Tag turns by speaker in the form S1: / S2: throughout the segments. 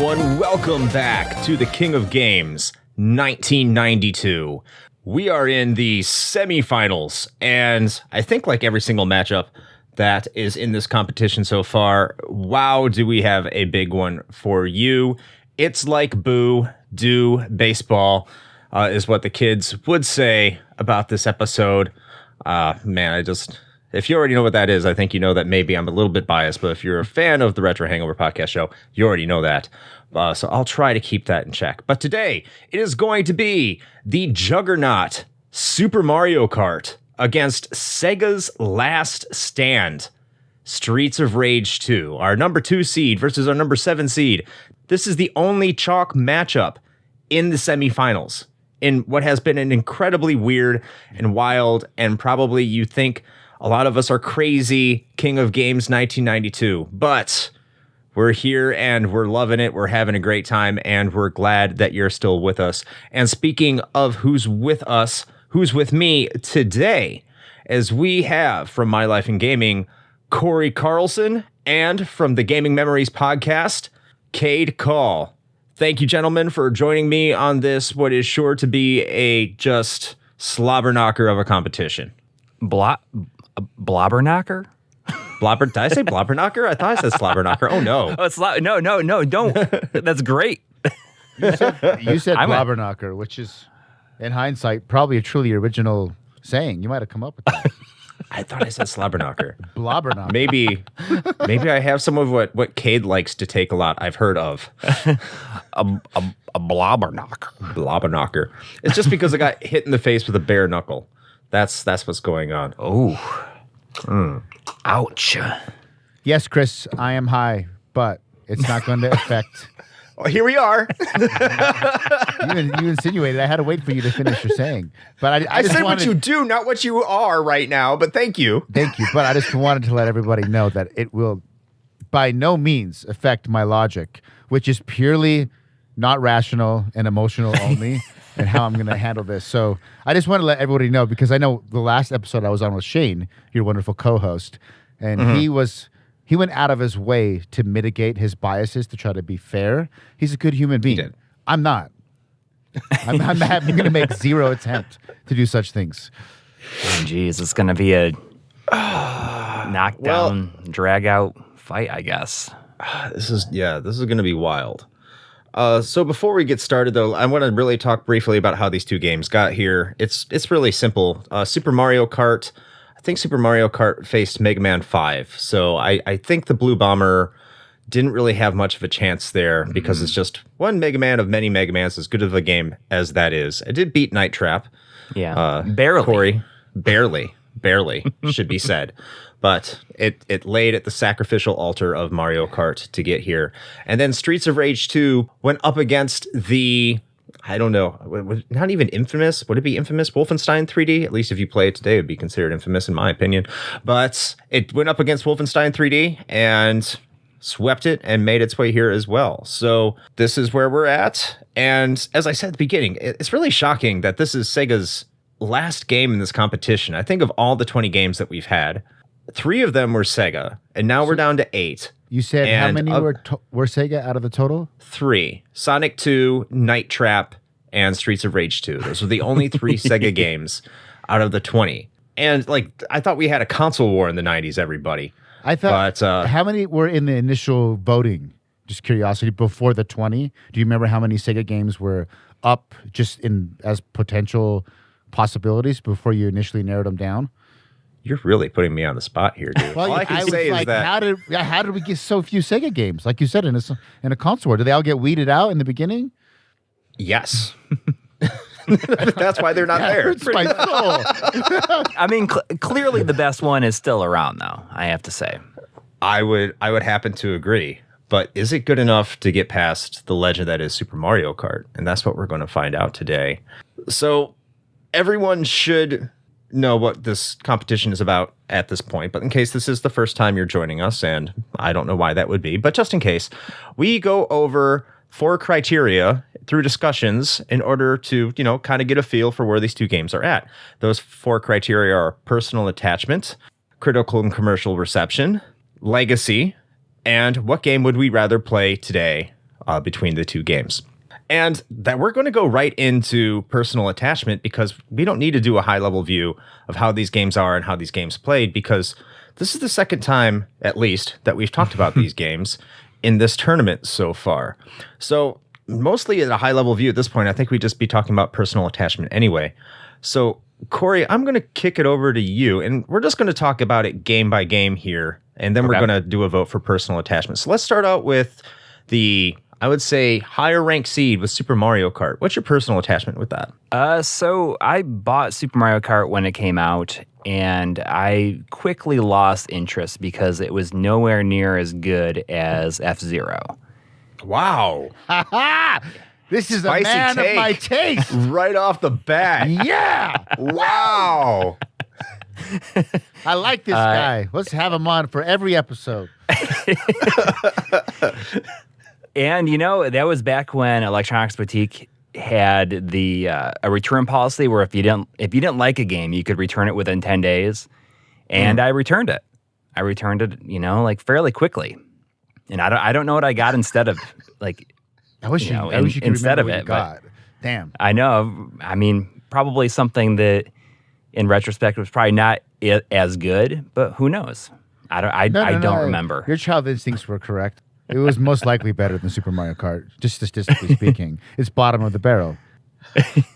S1: everyone. Welcome back to the King of Games 1992. We are in the semifinals, and I think like every single matchup that is in this competition so far, wow, do we have a big one for you. It's like boo, do baseball, is what the kids would say about this episode. If you already know what that is, I think you know that maybe I'm a little bit biased, but if you're a fan of the Retro Hangover podcast show, you already know that. So I'll try to keep that in check. But today, it is going to be the juggernaut Super Mario Kart against Sega's Last Stand, Streets of Rage 2, our number 2 seed versus our number 7 seed. This is the only chalk matchup in the semifinals in what has been an incredibly weird and wild, and probably you think a lot of us are crazy King of Games 1992, but we're here and we're loving it. We're having a great time and we're glad that you're still with us. And speaking of who's with us, who's with me today, as we have from My Life in Gaming, Corey Carlson, and from the Gaming Memories podcast, Cade Call. Thank you, gentlemen, for joining me on this, what is sure to be a just slobber knocker of a competition.
S2: Blobber knocker?
S1: Did I say blobber knocker? I thought I said slobber knocker. Oh, no.
S2: Oh, it's no, don't. That's great.
S3: You said blobber knocker, which is, in hindsight, probably a truly original saying. You might have come up with that.
S1: I thought I said slobber knocker.
S3: Blobber knocker.
S1: Maybe I have some of what Cade likes to take a lot. I've heard of.
S2: A blobber knocker.
S1: Blobber knocker. It's just because I got hit in the face with a bare knuckle. That's what's going on.
S2: Oh. Ouch.
S3: Yes, Chris, I am high, but it's not going to affect.
S1: Oh, here we are.
S3: You insinuated. I had to wait for you to finish your saying. But I just
S1: said
S3: wanted,
S1: what you do, not what you are right now, but thank you.
S3: Thank you. But I just wanted to let everybody know that it will by no means affect my logic, which is purely not rational and emotional only, and how I'm going to handle this. So I just want to let everybody know, because I know the last episode I was on with Shane, your wonderful co-host, and he went out of his way to mitigate his biases to try to be fair. He's a good human being.
S1: He did.
S3: I'm not. I'm going to make zero attempt to do such things.
S2: Oh, geez, it's going to be a knockdown, drag-out fight, I guess.
S1: This is going to be wild. So before we get started, though, I want to really talk briefly about how these two games got here. It's really simple. Super Mario Kart. I think Super Mario Kart faced Mega Man 5. So I think the Blue Bomber didn't really have much of a chance there because it's just one Mega Man of many Mega Mans, as good of a game as that is. I did beat Night Trap.
S2: Yeah, barely.
S1: Corey, barely should be said. But it laid at the sacrificial altar of Mario Kart to get here. And then Streets of Rage 2 went up against the, I don't know, not even infamous. Would it be infamous? Wolfenstein 3D? At least if you play it today, it would be considered infamous in my opinion. But it went up against Wolfenstein 3D and swept it and made its way here as well. So this is where we're at. And as I said at the beginning, it's really shocking that this is Sega's last game in this competition. I think of all the 20 games that we've had, 3 of them were Sega, and now we're down to 8.
S3: You said how many were Sega out of the total?
S1: 3. Sonic 2, Night Trap, and Streets of Rage 2. Those were the only 3 Sega games out of the 20. And I thought we had a console war in the 90s, everybody.
S3: I thought, how many were in the initial voting? Just curiosity, before the 20? Do you remember how many Sega games were up just as potential possibilities before you initially narrowed them down?
S1: You're really putting me on the spot here, dude.
S3: Well,
S1: all I can say is that
S3: how did we get so few Sega games? Like you said, in a console war, do they all get weeded out in the beginning?
S1: Yes. That's why they're not there.
S3: Hurts my soul.
S2: I mean, clearly the best one is still around, though, I have to say.
S1: I would happen to agree. But is it good enough to get past the legend that is Super Mario Kart? And that's what we're going to find out today. So everyone should know what this competition is about at this point, but in case this is the first time you're joining us, and I don't know why that would be, but just in case, we go over 4 criteria through discussions in order to, kind of get a feel for where these two games are at. Those 4 criteria are personal attachment, critical and commercial reception, legacy, and what game would we rather play today between the two games. And that we're going to go right into personal attachment because we don't need to do a high-level view of how these games are and how these games played, because this is the second time, at least, that we've talked about these games in this tournament so far. So mostly at a high-level view at this point, I think we'd just be talking about personal attachment anyway. So, Corey, I'm going to kick it over to you, and we're just going to talk about it game by game here, and then we're going to do a vote for personal attachment. So let's start out with I would say, higher ranked seed with Super Mario Kart. What's your personal attachment with that?
S2: So I bought Super Mario Kart when it came out, and I quickly lost interest because it was nowhere near as good as F-Zero.
S1: Wow.
S3: This is
S1: Spicy
S3: a man
S1: take.
S3: of my taste.
S1: Right off the bat.
S3: Yeah.
S1: Wow.
S3: I like this guy. Let's have him on for every episode.
S2: And, that was back when Electronics Boutique had the a return policy where if you didn't like a game, you could return it within 10 days. And I returned it. Like fairly quickly. And I don't know what I got instead of like
S3: I wish you could
S2: instead
S3: remember
S2: of
S3: what
S2: it.
S3: you got. Damn.
S2: I know. I mean, probably something that in retrospect was probably not as good, but who knows? I don't remember.
S3: Your child instincts were correct. It was most likely better than Super Mario Kart, just statistically speaking. It's bottom of the barrel.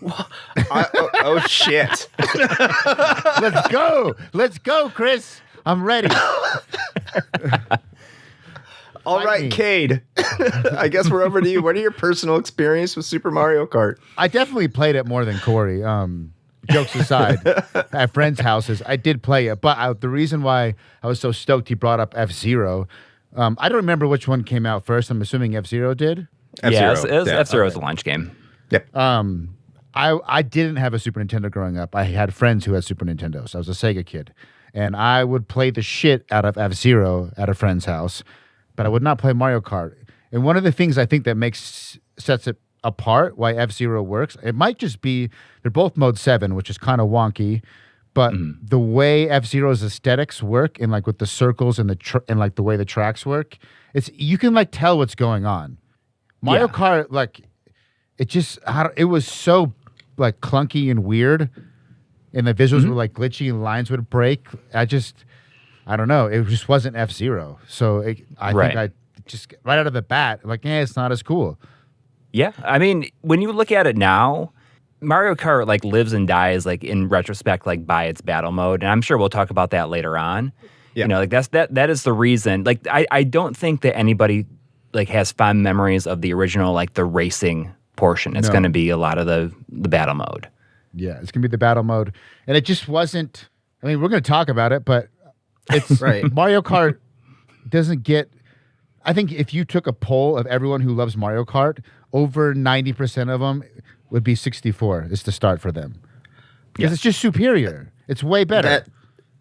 S1: Oh, shit.
S3: Let's go, Chris. I'm ready.
S1: All right, Cade. I guess we're over to you. What are your personal experience with Super Mario Kart?
S3: I definitely played it more than Corey. Jokes aside, at friends' houses, I did play it. But the reason why I was so stoked he brought up F-Zero, I don't remember which one came out first. I'm assuming F-Zero did.
S2: F-Zero. F-Zero was a launch game.
S1: Yep.
S3: I didn't have a Super Nintendo growing up. I had friends who had Super Nintendos. I was a Sega kid. And I would play the shit out of F-Zero at a friend's house, but I would not play Mario Kart. And one of the things I think that sets it apart, why F-Zero works, it might just be they're both mode 7, which is kind of wonky, but the way F-Zero's aesthetics work and like with the circles and and like the way the tracks work, you can like tell what's going on. Mario Kart, like it was so like clunky and weird, and the visuals were like glitchy and lines would break. I don't know. It just wasn't F-Zero. So I think I just right out of the bat, like, it's not as cool.
S2: Yeah. I mean, when you look at it now, Mario Kart like lives and dies like in retrospect, like by its battle mode. And I'm sure we'll talk about that later on. Yeah. Like that is the reason. Like I don't think that anybody like has fond memories of the original, like the racing portion. It's going to be a lot of the battle mode.
S3: Yeah, it's going to be the battle mode. And it just wasn't, I mean, we're going to talk about it, but it's
S1: right.
S3: Mario Kart doesn't get, I think if you took a poll of everyone who loves Mario Kart, over 90% of them would be 64 is the start for them. Because it's just superior. It's way better.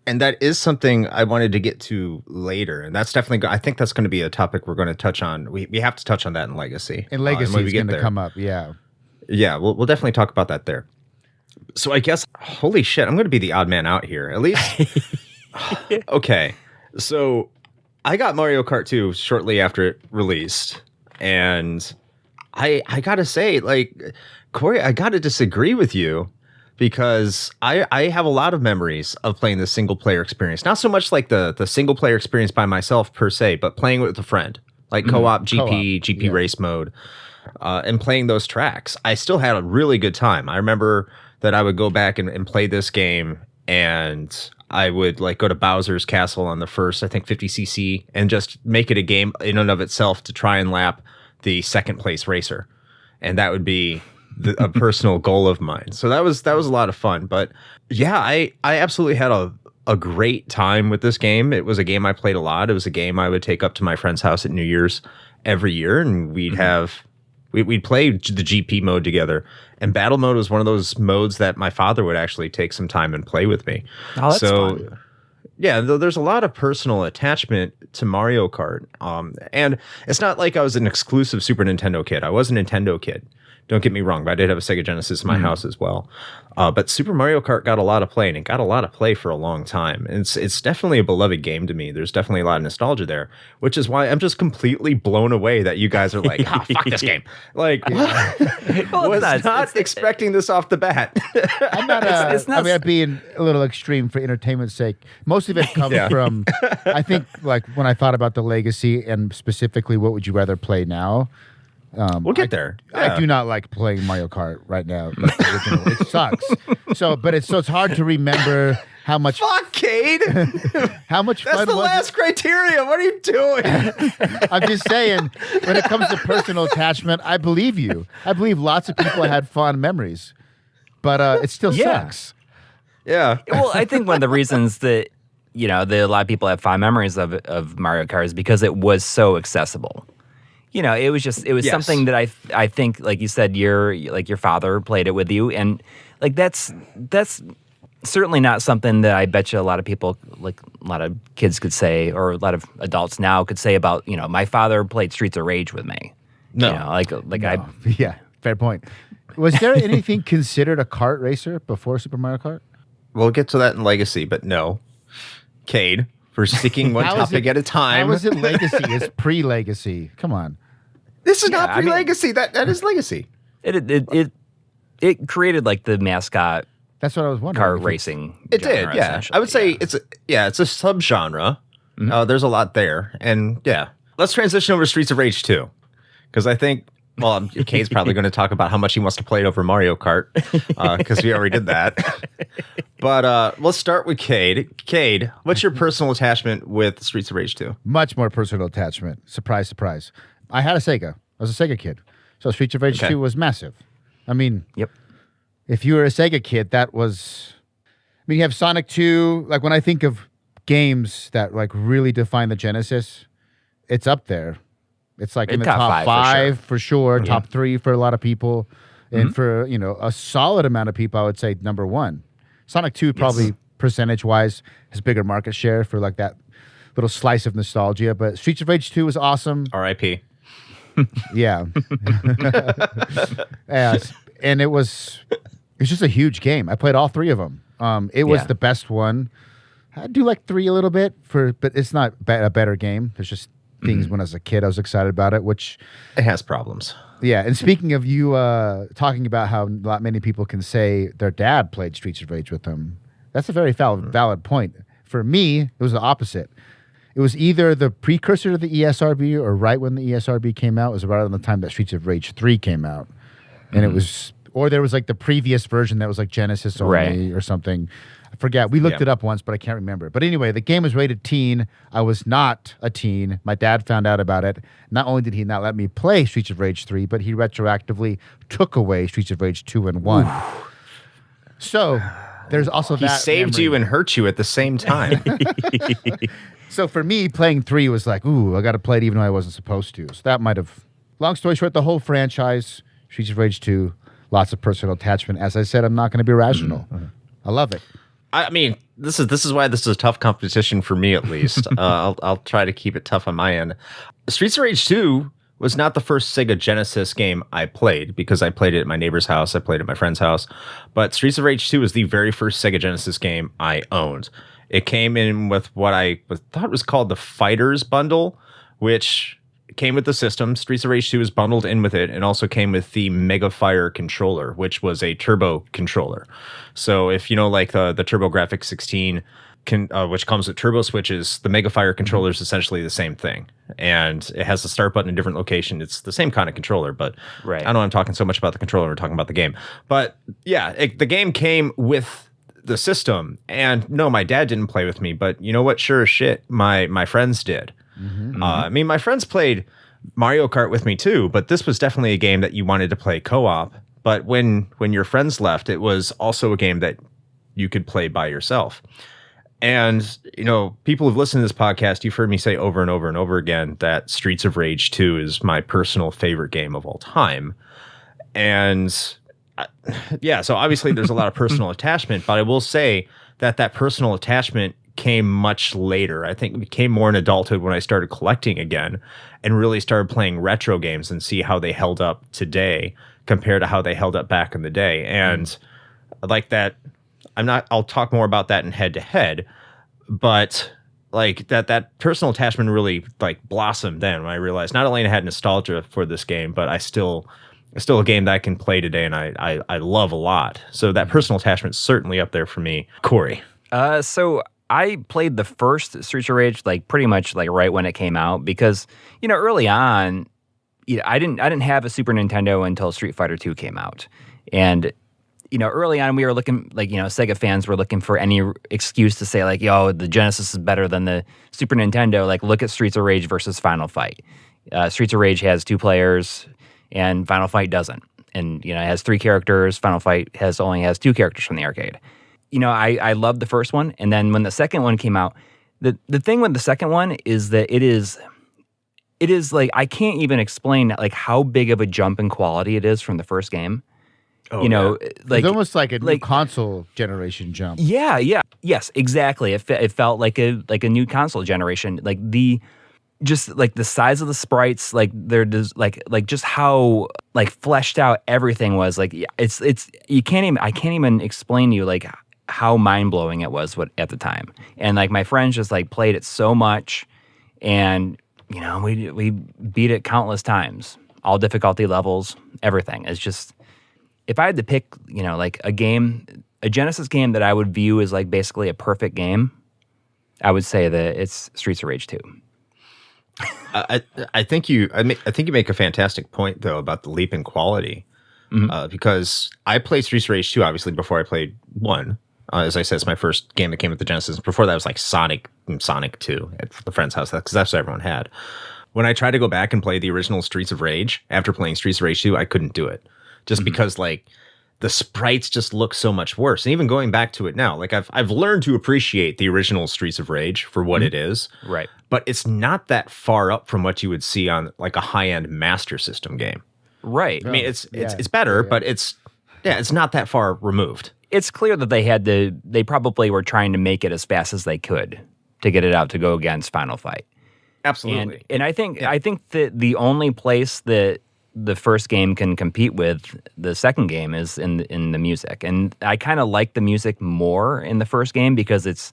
S1: And that is something I wanted to get to later. And that's definitely, I think that's going to be a topic we're going to touch on. We have to touch on that in Legacy.
S3: And Legacy is going to come up, yeah.
S1: Yeah, we'll definitely talk about that there. So I guess, holy shit, I'm going to be the odd man out here. At least, okay. So I got Mario Kart 2 shortly after it released. And I got to say, like, Corey, I got to disagree with you. Because I have a lot of memories of playing the single player experience. Not so much like the single player experience by myself per se, but playing with a friend. Like co-op, GP race mode. And playing those tracks. I still had a really good time. I remember that I would go back and play this game. And I would like go to Bowser's Castle on the first, I think 50cc. And just make it a game in and of itself to try and lap the second place racer. And that would be a personal goal of mine. So that was a lot of fun. But yeah, I absolutely had a great time with this game. It was a game I played a lot. It was a game I would take up to my friend's house at New Year's every year, and we'd play the GP mode together. And battle mode was one of those modes that my father would actually take some time and play with me.
S2: Oh, that's fun.
S1: Yeah, there's a lot of personal attachment to Mario Kart. And it's not like I was an exclusive Super Nintendo kid. I was a Nintendo kid. Don't get me wrong, but I did have a Sega Genesis in my house as well. But Super Mario Kart got a lot of play, and it got a lot of play for a long time. And it's definitely a beloved game to me. There's definitely a lot of nostalgia there, which is why I'm just completely blown away that you guys are like, fuck this game. Like,
S2: Well,
S1: was not expecting this off the bat.
S3: I'm not.
S2: It's not-
S3: I mean, I'm being a little extreme for entertainment's sake. Most of it comes from. I think, like when I thought about the legacy and specifically, what would you rather play now?
S1: We'll get there.
S3: I do not like playing Mario Kart right now. Like the original. It sucks. But it's hard to remember how much.
S1: Fuck, Cade.
S3: How much
S1: That's
S3: fun
S1: the
S3: was
S1: last criteria. What are you doing?
S3: I'm just saying, when it comes to personal attachment, I believe you. I believe lots of people had fond memories, but it still sucks.
S1: Yeah.
S2: Well, I think one of the reasons that a lot of people have fond memories of Mario Kart is because it was so accessible. It was
S1: Yes.
S2: something that I think, like you said, your father played it with you, and like that's certainly not something that I bet you a lot of people, like a lot of kids could say, or a lot of adults now could say about my father played Streets of Rage with me.
S1: No.
S2: I
S3: Yeah, fair point. Was there anything considered a kart racer before Super Mario Kart?
S1: We'll get to that in Legacy, but no. Cade, for sticking one
S3: How is
S1: topic
S3: it-
S1: at a time.
S3: How is it legacy? It's pre-legacy. Come on.
S1: This is not
S2: I mean-
S1: pre-Legacy. That is Legacy.
S2: it created like the mascot
S3: That's what I was wondering.
S2: car
S3: If it-
S2: racing.
S1: It
S2: genre,
S1: did, yeah.
S2: essentially.
S1: I would say it's a subgenre. There's a lot there, and yeah. Let's transition over to Streets of Rage 2, because I think Cade's probably going to talk about how much he wants to play it over Mario Kart, because we already did that. But let's start with Cade. Cade, what's your personal attachment with Streets of Rage 2?
S3: Much more personal attachment. Surprise, surprise. I had a Sega. I was a Sega kid. So Streets of Rage 2 was massive. I mean,
S2: Yep.
S3: if you were a Sega kid, that was... I mean, you have Sonic 2. Like, when I think of games that, like, really define the Genesis, it's up there. It's, like, in the top five for sure. Top 3 for a lot of people. And for, a solid amount of people, I would say number 1. Sonic 2 probably, percentage-wise, has bigger market share for, like, that little slice of nostalgia. But Streets of Rage 2 was awesome.
S1: R.I.P.
S3: Yeah. Yes. And it was just a huge game. I played all 3 of them. It was the best one. I do like 3 a little bit, but it's not a better game. There's just things when I was a kid I was excited about it, which...
S1: It has problems.
S3: Yeah, and speaking of you talking about how not many people can say their dad played Streets of Rage with them, that's a very valid point. For me, it was the opposite. It was either the precursor to the ESRB or right when the ESRB came out. It was around the time that Streets of Rage 3 came out. And it was... Or there was like the previous version that was like Genesis only or something. I forget. We looked it up once, but I can't remember. But anyway, the game was rated teen. I was not a teen. My dad found out about it. Not only did he not let me play Streets of Rage 3, but he retroactively took away Streets of Rage 2 and 1. Oof. So there's also
S1: He
S3: that
S1: saved
S3: memory.
S1: you and hurt you at the same time.
S3: So for me, playing 3 was like, ooh, I got to play it even though I wasn't supposed to. So that might have... Long story short, the whole franchise, Streets of Rage 2, lots of personal attachment. As I said, I'm not going to be rational. I love it.
S1: I mean, this is why this is a tough competition for me, at least. I'll try to keep it tough on my end. Streets of Rage 2 was not the first Sega Genesis game I played, because I played it at my neighbor's house. I played it at my friend's house. But Streets of Rage 2 was the very first Sega Genesis game I owned. It came in with what I thought was called the Fighters Bundle, which came with the system. Streets of Rage 2 is bundled in with it, and also came with the Mega Fire controller, which was a turbo controller. So if you know, like the TurboGrafx 16, which comes with turbo switches, the Mega Fire controller is essentially the same thing. And it has the start button in a different location. It's the same kind of controller, but I know I'm talking so much about the controller, we're talking about the game. But yeah, the game came with the system. And no, my dad didn't play with me, but you know what? Sure as shit, my friends did. I mean, my friends played Mario Kart with me too, but this was definitely a game that you wanted to play co-op. But when your friends left, it was also a game that you could play by yourself. And, you know, people who've listened to this podcast, you've heard me say over and over and over again that Streets of Rage 2 is my personal favorite game of all time. And yeah, so obviously there's a lot of personal attachment, but I will say that personal attachment came much later. I think it became more in adulthood when I started collecting again and really started playing retro games and see how they held up today compared to how they held up back in the day. And like that, I'll talk more about that in head to head, but like that personal attachment really like blossomed then when I realized not only I had nostalgia for this game, but it's still a game that I can play today and I love a lot. So that personal attachment's certainly up there for me. Corey.
S2: So I played the first Streets of Rage like pretty much like right when it came out because, you know, early on, I didn't have a Super Nintendo until Street Fighter 2 came out. And you know, early on we were looking like, you know, Sega fans were looking for any excuse to say like, yo, the Genesis is better than the Super Nintendo. Like, look at Streets of Rage versus Final Fight. Streets of Rage has 2 players and Final Fight doesn't. And, you know, it has 3 characters. Final Fight only has 2 characters from the arcade. You know, I loved the first one. And then when the second one came out, the thing with the second one is that it is like, I can't even explain like how big of a jump in quality it is from the first game.
S1: Oh,
S2: you know, like
S3: it's almost like a new console generation jump.
S2: Yeah, yes, exactly. It felt like a new console generation. Like the size of the sprites, like they're just like just how like fleshed out everything was. Like it's I can't even explain to you like how mind blowing it was at the time. And like my friends just like played it so much, and you know we beat it countless times, all difficulty levels, everything. It's just. If I had to pick, you know, like a Genesis game that I would view as like basically a perfect game, I would say that it's Streets of Rage 2.
S1: I think you make a fantastic point though about the leap in quality, because I played Streets of Rage 2 obviously before I played 1. As I said, it's my first game that came with the Genesis. Before that was like Sonic 2 at the friend's house because that's what everyone had. When I tried to go back and play the original Streets of Rage after playing Streets of Rage 2, I couldn't do it. Just because like the sprites just look so much worse. And even going back to it now, like I've learned to appreciate the original Streets of Rage for what it is.
S2: Right.
S1: But it's not that far up from what you would see on like a high-end Master System game.
S2: Right.
S1: I mean, it's better, but it's not that far removed.
S2: It's clear that they probably were trying to make it as fast as they could to get it out to go against Final Fight.
S1: Absolutely.
S2: And I think that the only place that the first game can compete with the second game is in the music. And I kind of like the music more in the first game because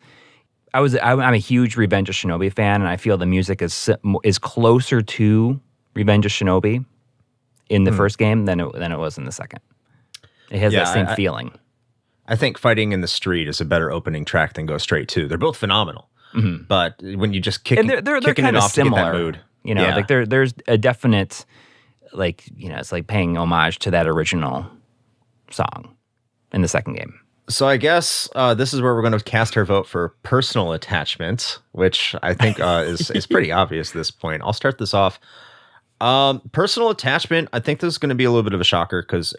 S2: I'm a huge Revenge of Shinobi fan, and I feel the music is closer to Revenge of Shinobi in the first game than it was in the second. It has that same feeling.
S1: I think Fighting in the Street is a better opening track than Go Straight 2. They're both phenomenal. Mm-hmm. But when you just kicking it off to get that mood.
S2: You know, like there's a definite like, you know, it's like paying homage to that original song in the second game.
S1: So I guess this is where we're going to cast our vote for personal attachment, which I think is pretty obvious at this point. I'll start this off. Personal attachment, I think this is going to be a little bit of a shocker because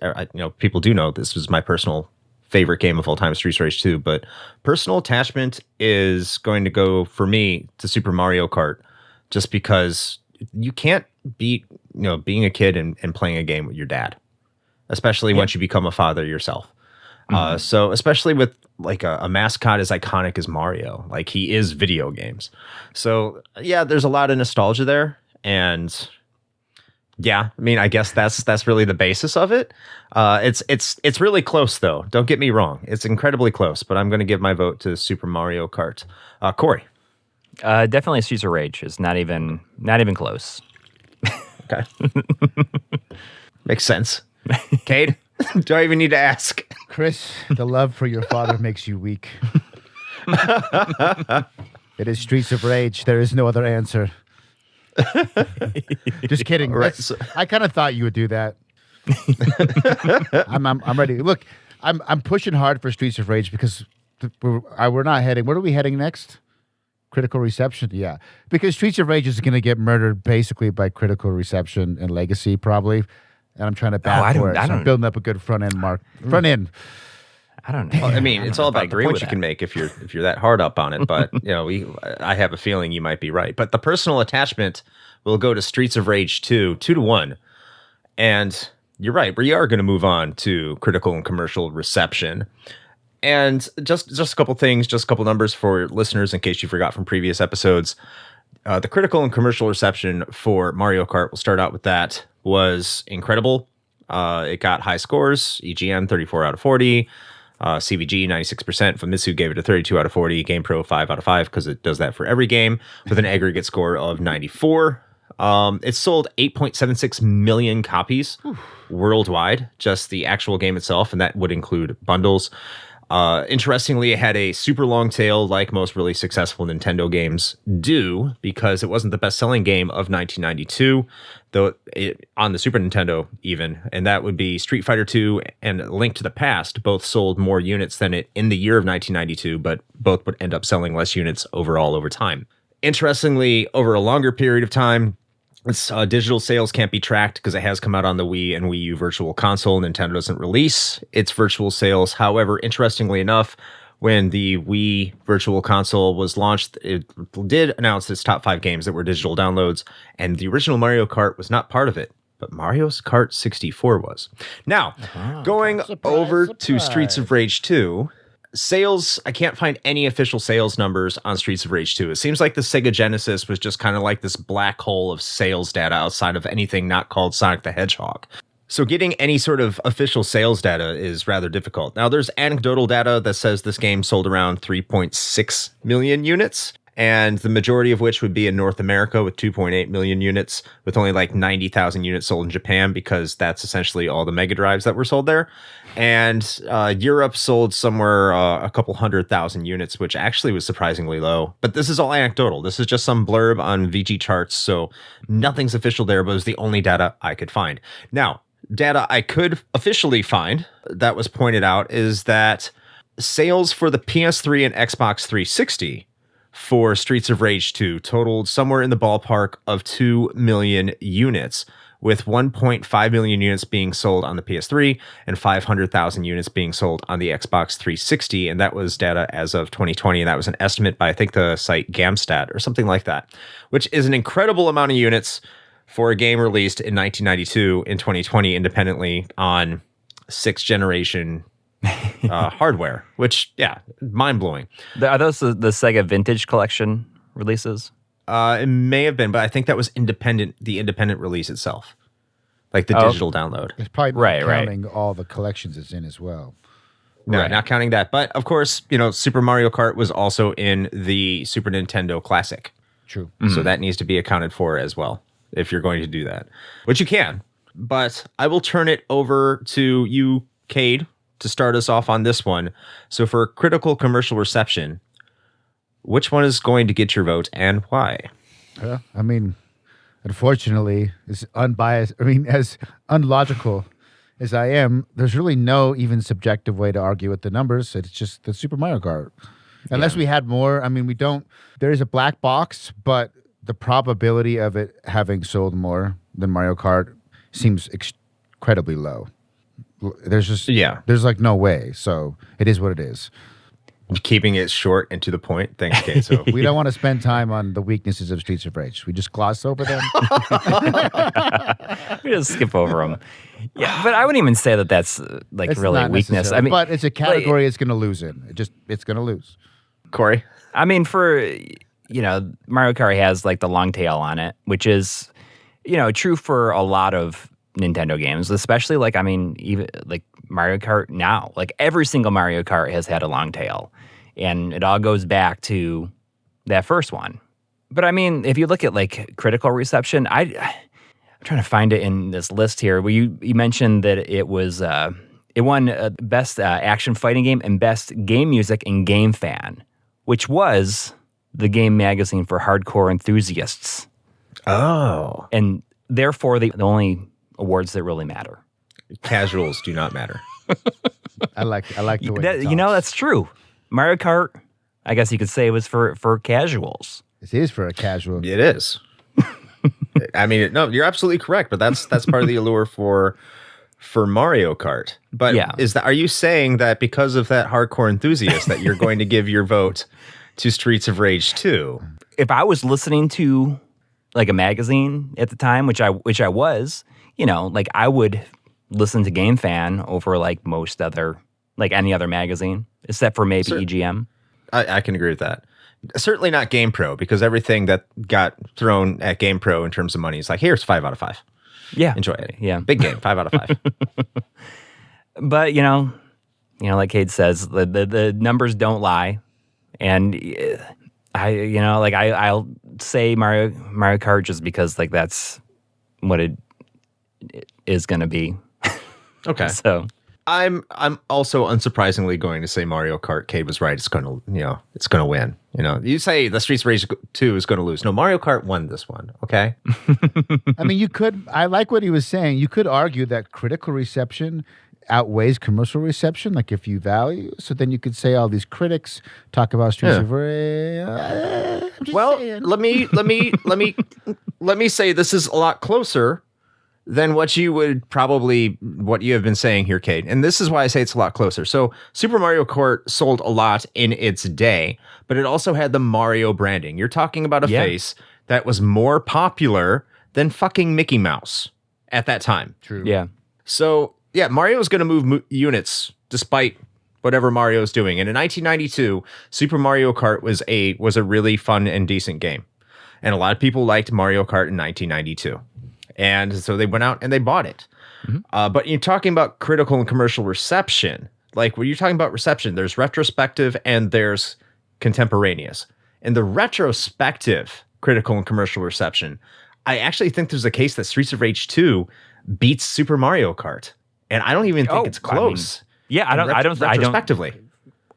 S1: people do know this was my personal favorite game of all time, Streets of Rage 2, but personal attachment is going to go for me to Super Mario Kart just because you can't beat, being a kid and playing a game with your dad, especially once you become a father yourself. Mm-hmm. So especially with like a mascot as iconic as Mario, like he is video games. So yeah, there's a lot of nostalgia there. And yeah, I mean, I guess that's really the basis of it. It's really close though. Don't get me wrong. It's incredibly close, but I'm going to give my vote to Super Mario Kart. Corey.
S2: Definitely Streets of Rage is not even close.
S1: Okay. Makes sense. Cade, do I even need to ask?
S3: Chris, the love for your father makes you weak. It is Streets of Rage. There is no other answer. Just kidding.
S1: Right,
S3: I kind of thought you would do that. I'm ready. Look, I'm pushing hard for Streets of Rage because we're not heading. Where are we heading next? Critical reception, yeah. Because Streets of Rage is going to get murdered basically by critical reception and legacy, probably. And I'm trying to bat for it. So I'm building up a good front end.
S2: I don't know.
S1: Well, I mean, it's all about the points you can make if you're that hard up on it. But I have a feeling you might be right. But the personal attachment will go to Streets of Rage 2-1. And you're right. We are going to move on to critical and commercial reception. And just a couple things, just a couple numbers for listeners in case you forgot from previous episodes. The critical and commercial reception for Mario Kart, we'll start out with that, was incredible. It got high scores, EGM 34 out of 40, CVG 96%, Famitsu gave it a 32 out of 40, GamePro 5 out of 5 because it does that for every game with an aggregate score of 94. It sold 8.76 million copies worldwide, just the actual game itself, and that would include bundles. Interestingly, it had a super long tail like most really successful Nintendo games do, because it wasn't the best-selling game of 1992, though on the Super Nintendo even, and that would be Street Fighter II and Link to the Past. Both sold more units than it in the year of 1992, but both would end up selling less units overall over time. Interestingly, over a longer period of time, its digital sales can't be tracked because it has come out on the Wii and Wii U Virtual Console. Nintendo doesn't release its virtual sales. However, interestingly enough, when the Wii Virtual Console was launched, it did announce its top 5 games that were digital downloads, and the original Mario Kart was not part of it, but Mario Kart 64 was. Now, going over to Streets of Rage 2, sales, I can't find any official sales numbers on Streets of Rage 2. It seems like the Sega Genesis was just kind of like this black hole of sales data outside of anything not called Sonic the Hedgehog. So getting any sort of official sales data is rather difficult. Now, there's anecdotal data that says this game sold around 3.6 million units, and the majority of which would be in North America with 2.8 million units, with only like 90,000 units sold in Japan, because that's essentially all the Mega Drives that were sold there. And Europe sold somewhere a couple 100,000 units, which actually was surprisingly low. But this is all anecdotal. This is just some blurb on VG charts, so nothing's official there, but it was the only data I could find. Now, data I could officially find that was pointed out is that sales for the PS3 and Xbox 360 for Streets of Rage 2 totaled somewhere in the ballpark of 2 million units, with 1.5 million units being sold on the PS3 and 500,000 units being sold on the Xbox 360. And that was data as of 2020. And that was an estimate by, I think, the site Gamstat or something like that, which is an incredible amount of units for a game released in 1992 in 2020 independently on 6th generation hardware, which, yeah, mind-blowing.
S2: Are those the Sega Vintage Collection releases?
S1: It may have been, but I think that was the independent release itself, like the digital download.
S3: It's probably not counting all the collections it's in as well.
S1: No, not counting that. But of course, Super Mario Kart was also in the Super Nintendo Classic.
S3: True.
S1: So that needs to be accounted for as well, if you're going to do that, which you can. But I will turn it over to you, Cade, to start us off on this one. So for critical commercial reception, which one is going to get your vote and why?
S3: I mean, unfortunately, as unbiased, as unlogical as I am, there's really no even subjective way to argue with the numbers. It's just the Super Mario Kart. Unless we had more, we don't, there is a black box, but the probability of it having sold more than Mario Kart seems incredibly low. There's just, there's like no way. So it is what it is.
S1: Keeping it short and to the point. Thanks, Kate. So
S3: we don't want to spend time on the weaknesses of Streets of Rage. We just gloss over them.
S2: We just skip over them. Yeah, but I wouldn't even say that that's like
S3: it's
S2: really a weakness.
S3: But it's a category it's going to lose in. It's going to lose.
S1: Corey?
S2: For, Mario Kart has like the long tail on it, which is, true for a lot of Nintendo games, especially even like Mario Kart now. Like every single Mario Kart has had a long tail, and it all goes back to that first one. But if you look at like critical reception, I'm trying to find it in this list here. Where you mentioned that it was it won best action fighting game and best game music and game fan, which was the Game Magazine for hardcore enthusiasts.
S1: Oh,
S2: and therefore the only awards that really matter.
S1: Casuals do not matter.
S3: I like the way
S2: that's true. Mario Kart, I guess you could say, was for casuals.
S3: It is for a casual.
S1: It is. No, you're absolutely correct. But that's part of the allure for Mario Kart. But are you saying that because of that hardcore enthusiast that you're going to give your vote to Streets of Rage 2?
S2: If I was listening to like a magazine at the time, which I was, I would listen to Game Fan over like most other like any other magazine, except for maybe EGM.
S1: I can agree with that. Certainly not GamePro, because everything that got thrown at GamePro in terms of money is like, here's 5 out of 5.
S2: Yeah.
S1: Enjoy it.
S2: Yeah.
S1: Big game, 5 out of 5.
S2: But, like Cade says, the numbers don't lie. And I'll say Mario Kart just because like that's what it is going to be.
S1: Okay.
S2: So
S1: I'm also unsurprisingly going to say Mario Kart. Cade was right. It's going to, it's going to win. You say the Streets of Rage 2 is going to lose. No, Mario Kart won this one. Okay.
S3: I mean, I like what he was saying. You could argue that critical reception outweighs commercial reception, like if you value. So then you could say all these critics talk about Streets of Rage.
S1: Well, let me say this is a lot closer than what you have been saying here, Cade. And this is why I say it's a lot closer. So Super Mario Kart sold a lot in its day, but it also had the Mario branding. You're talking about a face that was more popular than fucking Mickey Mouse at that time.
S3: True.
S2: Yeah.
S1: So yeah, Mario is going to move units despite whatever Mario is doing. And in 1992, Super Mario Kart was a really fun and decent game. And a lot of people liked Mario Kart in 1992. And so they went out and they bought it. Mm-hmm. But you're talking about critical and commercial reception. Like when you're talking about reception, there's retrospective and there's contemporaneous. And the retrospective critical and commercial reception, I actually think there's a case that Streets of Rage 2 beats Super Mario Kart. And I don't even think it's close.
S2: I don't
S1: retrospectively.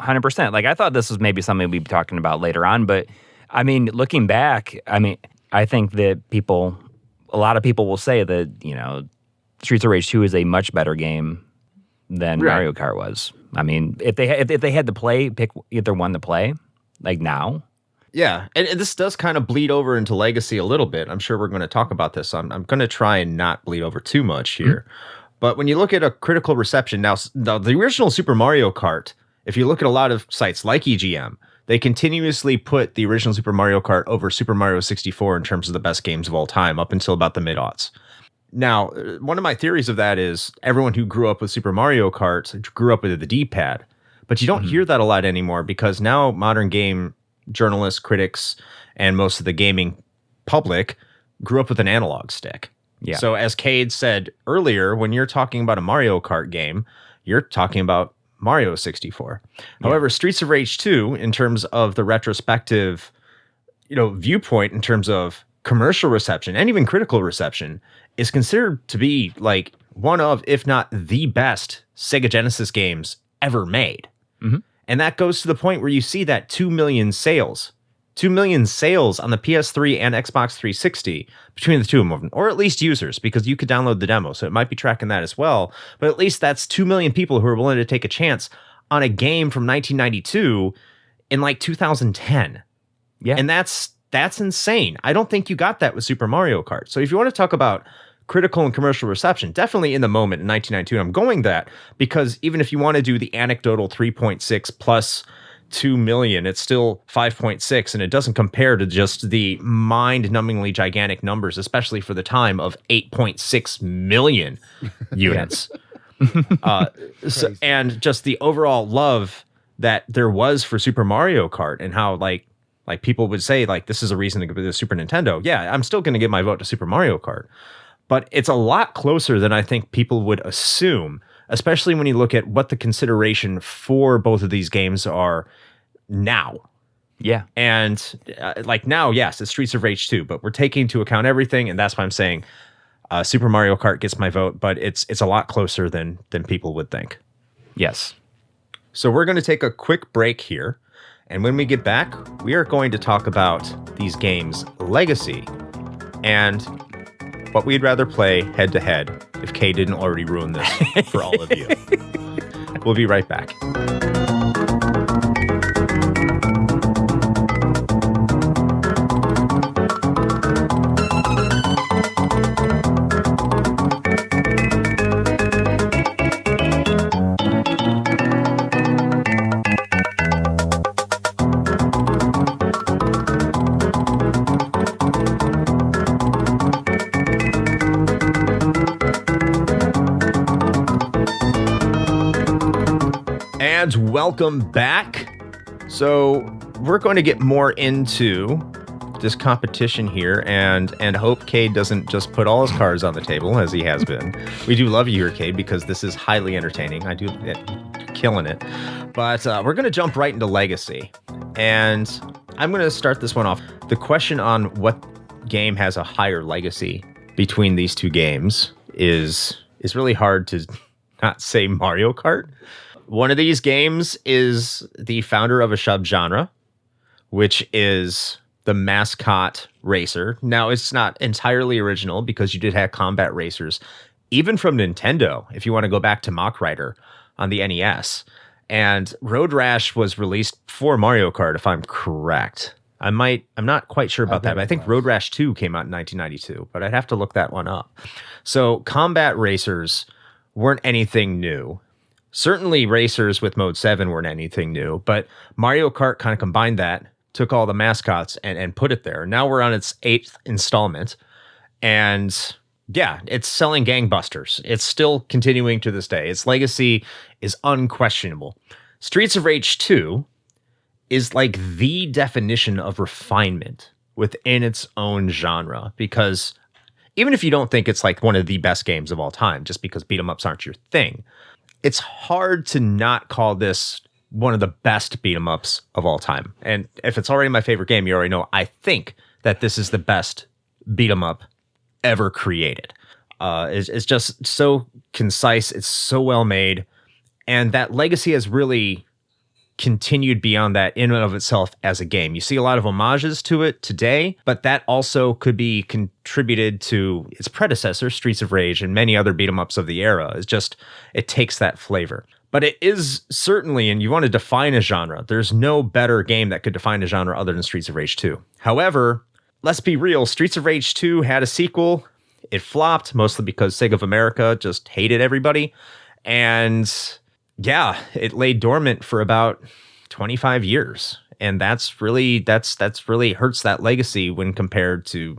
S2: 100%. Like I thought this was maybe something we'd be talking about later on, but I mean, looking back, I think that a lot of people will say that, Streets of Rage 2 is a much better game than Mario Kart was. I mean, if they had to pick either one to play, like now.
S1: Yeah, and this does kind of bleed over into Legacy a little bit. I'm sure we're going to talk about this. I'm going to try and not bleed over too much here. Mm-hmm. But when you look at a critical reception, now the original Super Mario Kart, if you look at a lot of sites like EGM, they continuously put the original Super Mario Kart over Super Mario 64 in terms of the best games of all time up until about the mid-aughts. Now, one of my theories of that is everyone who grew up with Super Mario Kart grew up with the D-pad. But you don't hear that a lot anymore because now modern game journalists, critics, and most of the gaming public grew up with an analog stick.
S2: Yeah.
S1: So as Cade said earlier, when you're talking about a Mario Kart game, you're talking about Mario 64. Yeah. However, Streets of Rage 2, in terms of the retrospective, viewpoint in terms of commercial reception and even critical reception, is considered to be like one of, if not the best Sega Genesis games ever made. Mm-hmm. And that goes to the point where you see that 2 million sales. 2 million sales on the PS3 and Xbox 360 between the two of them, or at least users, because you could download the demo, so it might be tracking that as well. But at least that's 2 million people who are willing to take a chance on a game from 1992 in like 2010.
S2: Yeah.
S1: And that's insane. I don't think you got that with Super Mario Kart. So if you want to talk about critical and commercial reception, definitely in the moment in 1992, I'm going that because even if you want to do the anecdotal 3.6 plus 2 million, it's still 5.6, and it doesn't compare to just the mind-numbingly gigantic numbers, especially for the time of 8.6 million units. And just the overall love that there was for Super Mario Kart, and how like people would say like this is a reason to go to the Super Nintendo. Yeah, I'm still going to give my vote to Super Mario Kart, but it's a lot closer than I think people would assume, especially when you look at what the consideration for both of these games are now.
S2: Yeah.
S1: And now, yes, it's Streets of Rage 2, but we're taking into account everything, and that's why I'm saying Super Mario Kart gets my vote, but it's a lot closer than people would think.
S2: Yes.
S1: So we're going to take a quick break here, and when we get back, we are going to talk about these games' legacy and what we'd rather play head-to-head if Kay didn't already ruin this for all of you. We'll be right back. And welcome back. So we're going to get more into this competition here and hope Cade doesn't just put all his cards on the table as he has been. We do love you here, Cade, because this is highly entertaining. I do killing it. But we're going to jump right into Legacy. And I'm going to start this one off. The question on what game has a higher legacy between these two games is really hard to not say Mario Kart. One of these games is the founder of a subgenre, which is the mascot racer. Now, it's not entirely original because you did have combat racers, even from Nintendo, if you want to go back to Mach Rider on the NES. And Road Rash was released for Mario Kart, if I'm correct. I'm not quite sure about that, but I think Road Rash 2 came out in 1992, but I'd have to look that one up. So combat racers weren't anything new. Certainly racers with Mode 7 weren't anything new, but Mario Kart kind of combined that, took all the mascots and put it there. Now we're on its 8th installment, and yeah, it's selling gangbusters. It's still continuing to this day. Its legacy is unquestionable. Streets of Rage 2 is like the definition of refinement within its own genre, because even if you don't think it's like one of the best games of all time, just because beat 'em ups aren't your thing, it's hard to not call this one of the best beat 'em ups of all time. And if it's already my favorite game, you already know I think that this is the best beat 'em up ever created. It's just so concise. It's so well made. And that legacy has really continued beyond that in and of itself as a game. You see a lot of homages to it today, but that also could be contributed to its predecessor, Streets of Rage, and many other beat 'em ups of the era. It's just, it takes that flavor. But it is certainly, and you want to define a genre, there's no better game that could define a genre other than Streets of Rage 2. However, let's be real, Streets of Rage 2 had a sequel. It flopped, mostly because Sega of America just hated everybody. And yeah, it lay dormant for about 25 years. And that's really hurts that legacy when compared to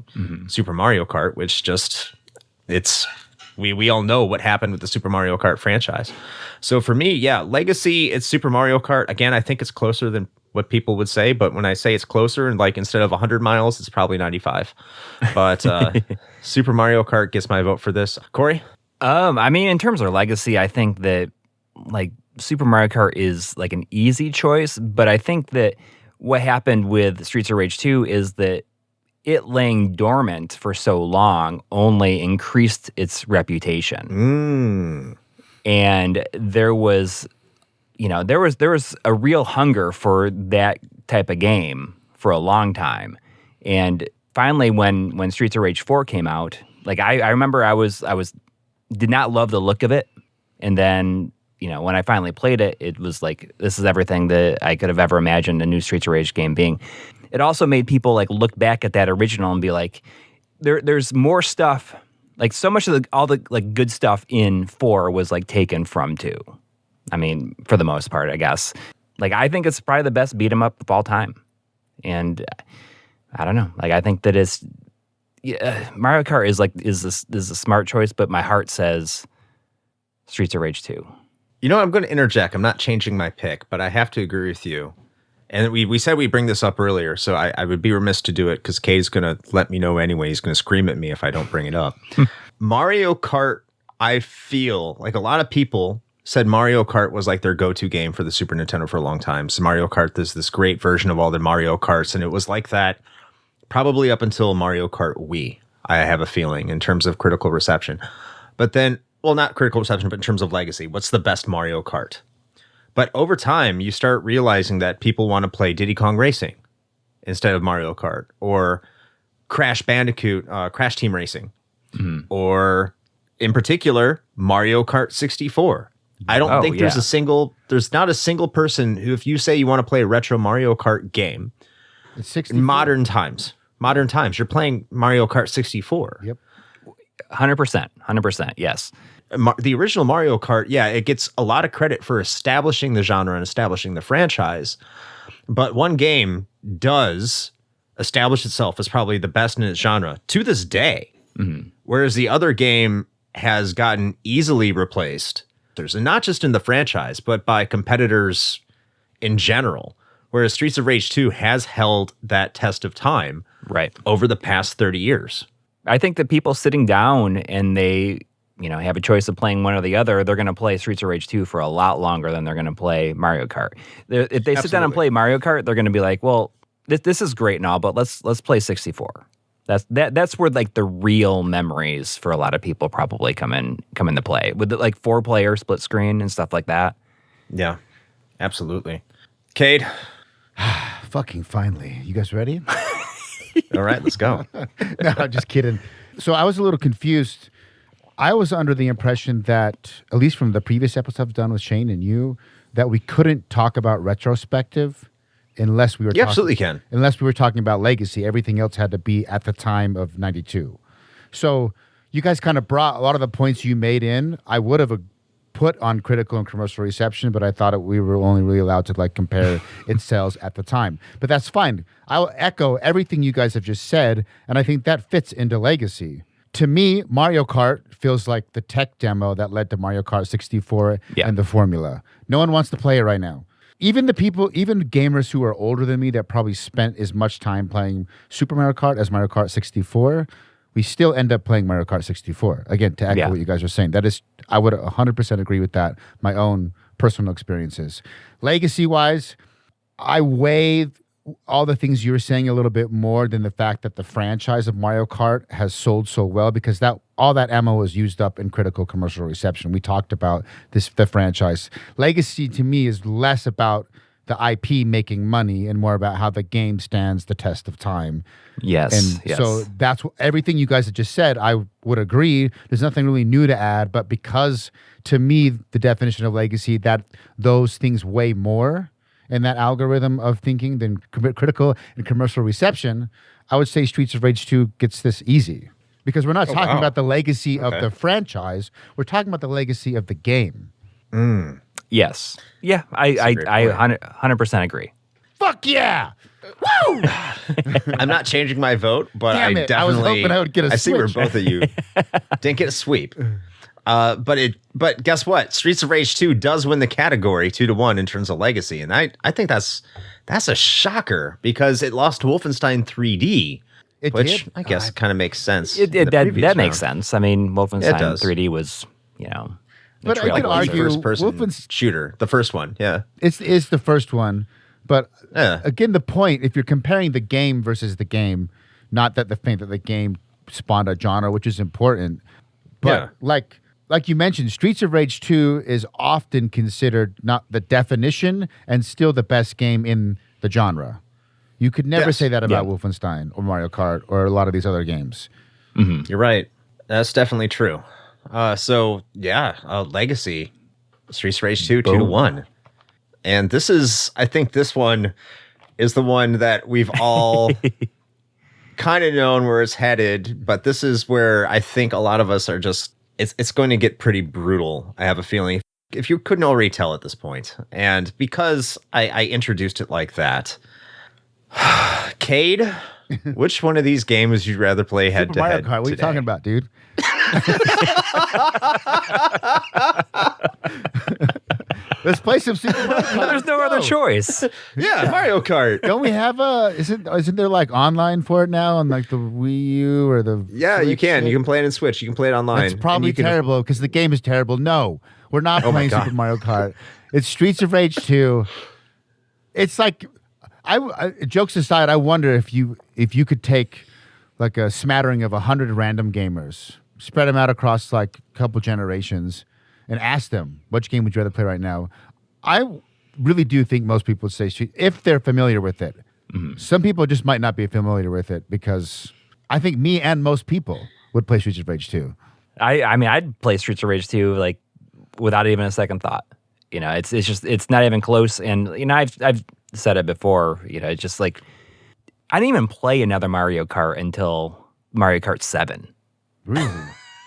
S1: Super Mario Kart, which just, we all know what happened with the Super Mario Kart franchise. So for me, yeah, legacy, it's Super Mario Kart. Again, I think it's closer than what people would say, but when I say it's closer, and like instead of 100 miles, it's probably 95. But Super Mario Kart gets my vote for this. Corey?
S2: I mean, in terms of legacy, I think that like Super Mario Kart is like an easy choice, but I think that what happened with Streets of Rage 2 is that it laying dormant for so long only increased its reputation. And there was a real hunger for that type of game for a long time. And finally, when Streets of Rage 4 came out, like I remember I did not love the look of it. And then, when I finally played it, it was like, this is everything that I could have ever imagined a new Streets of Rage game being. It also made people like look back at that original and be like, there's more stuff. Like so much of all the like good stuff in 4 was like taken from 2. I mean, for the most part, I guess. Like I think it's probably the best beat 'em up of all time. And I don't know. Like I think that Mario Kart is a smart choice, but my heart says Streets of Rage 2.
S1: I'm going to interject. I'm not changing my pick, but I have to agree with you. And we said we bring this up earlier, so I would be remiss to do it because Kay's going to let me know anyway. He's going to scream at me if I don't bring it up. Mario Kart, I feel like a lot of people said Mario Kart was like their go-to game for the Super Nintendo for a long time. So Mario Kart is this great version of all the Mario Karts, and it was like that probably up until Mario Kart Wii, I have a feeling, in terms of critical reception. But then, well, not critical reception, but in terms of legacy, what's the best Mario Kart? But over time, you start realizing that people want to play Diddy Kong Racing instead of Mario Kart, or Crash Bandicoot, Crash Team Racing, or in particular, Mario Kart 64. I don't think there's not a single person who, if you say you want to play a retro Mario Kart game, in modern times, you're playing Mario Kart 64.
S3: Yep.
S2: 100%, yes.
S1: The original Mario Kart, yeah, it gets a lot of credit for establishing the genre and establishing the franchise. But one game does establish itself as probably the best in its genre to this day. Whereas the other game has gotten easily replaced and not just in the franchise, but by competitors in general. Whereas Streets of Rage 2 has held that test of time
S2: Right.
S1: over the past 30 years.
S2: I think that people sitting down and they, have a choice of playing one or the other, they're going to play Streets of Rage 2 for a lot longer than they're going to play Mario Kart. If they sit down and play Mario Kart, they're going to be like, well, this is great and all, but let's play 64. That's where like the real memories for a lot of people probably come into play with the, like 4-player split screen and stuff like that.
S1: Yeah, absolutely. Cade?
S3: Fucking finally. You guys ready?
S1: All right, let's go.
S3: No, I'm just kidding. So I was a little confused. I was under the impression that, at least from the previous episodes I've done with Shane and you, that we couldn't talk about retrospective unless we were
S1: You absolutely can.
S3: Unless we were talking about legacy. Everything else had to be at the time of 92. So you guys kind of brought a lot of the points you made in. I would have put on critical and commercial reception, but I thought we were only really allowed to like compare its sales at the time. But that's fine. I'll echo everything you guys have just said, and I think that fits into legacy. To me, Mario Kart feels like the tech demo that led to Mario Kart 64 and the formula. No one wants to play it right now. Even gamers who are older than me that probably spent as much time playing Super Mario Kart as Mario Kart 64, we still end up playing Mario Kart 64. Again, to echo what you guys are saying, I would 100% agree with that, my own personal experiences. Legacy-wise, I weigh all the things you were saying a little bit more than the fact that the franchise of Mario Kart has sold so well, because all that ammo was used up in critical commercial reception. We talked about the franchise. Legacy to me is less about the IP making money and more about how the game stands the test of time.
S2: Yes.
S3: So that's everything you guys have just said. I would agree. There's nothing really new to add, but because to me, the definition of legacy, that those things weigh more in that algorithm of thinking than critical and commercial reception, I would say Streets of Rage 2 gets this easy. Because we're not talking about the legacy of the franchise. We're talking about the legacy of the game.
S2: Yes. Yeah, I 100% agree.
S3: Fuck yeah! Woo!
S1: I'm not changing my vote, but
S3: Damn it. I was hoping I would get a switch.
S1: I see where both of you didn't get a sweep. But guess what? Streets of Rage 2 does win the category 2-1 in terms of legacy, and I think that's a shocker because it lost to Wolfenstein 3D, which I guess kind of makes sense.
S2: That makes sense. I mean, Wolfenstein 3D was,
S3: But I could argue
S1: first-person shooter, the first one. Yeah,
S3: it's the first one. But again, the point, if you're comparing the game versus the game, not that the fact that the game spawned a genre, which is important, but like you mentioned, Streets of Rage 2 is often considered not the definition and still the best game in the genre. You could never say that about Wolfenstein or Mario Kart or a lot of these other games.
S1: Mm-hmm. You're right. That's definitely true. Legacy, Streets of Rage 2, 2-1. And I think this one is the one that we've all kind of known where it's headed, but this is where I think a lot of us are just, it's going to get pretty brutal, I have a feeling, if you couldn't already tell at this point. And because I introduced it like that, Cade, which one of these games would you rather play head-to-head
S3: Mario Kart, what are you talking about, dude? Let's play some Super Mario Kart.
S2: There's no other choice.
S1: Yeah, Mario Kart.
S3: Don't we have isn't there like online for it now on like the Wii U or the
S1: Switch? You can play it in Switch. You can play it online.
S3: It's probably terrible because the game is terrible. No, we're not playing Super Mario Kart. It's Streets of Rage 2. It's like jokes aside, I wonder if you could take like a smattering of 100 random gamers, spread them out across like a couple generations, and ask them, which game would you rather play right now? I really do think most people would say if they're familiar with it. Mm-hmm. Some people just might not be familiar with it because I think me and most people would play Streets of Rage 2.
S2: I mean, I'd play Streets of Rage 2 like without even a second thought. It's not even close. And I've said it before. It's just like I didn't even play another Mario Kart until Mario Kart 7.
S3: Really?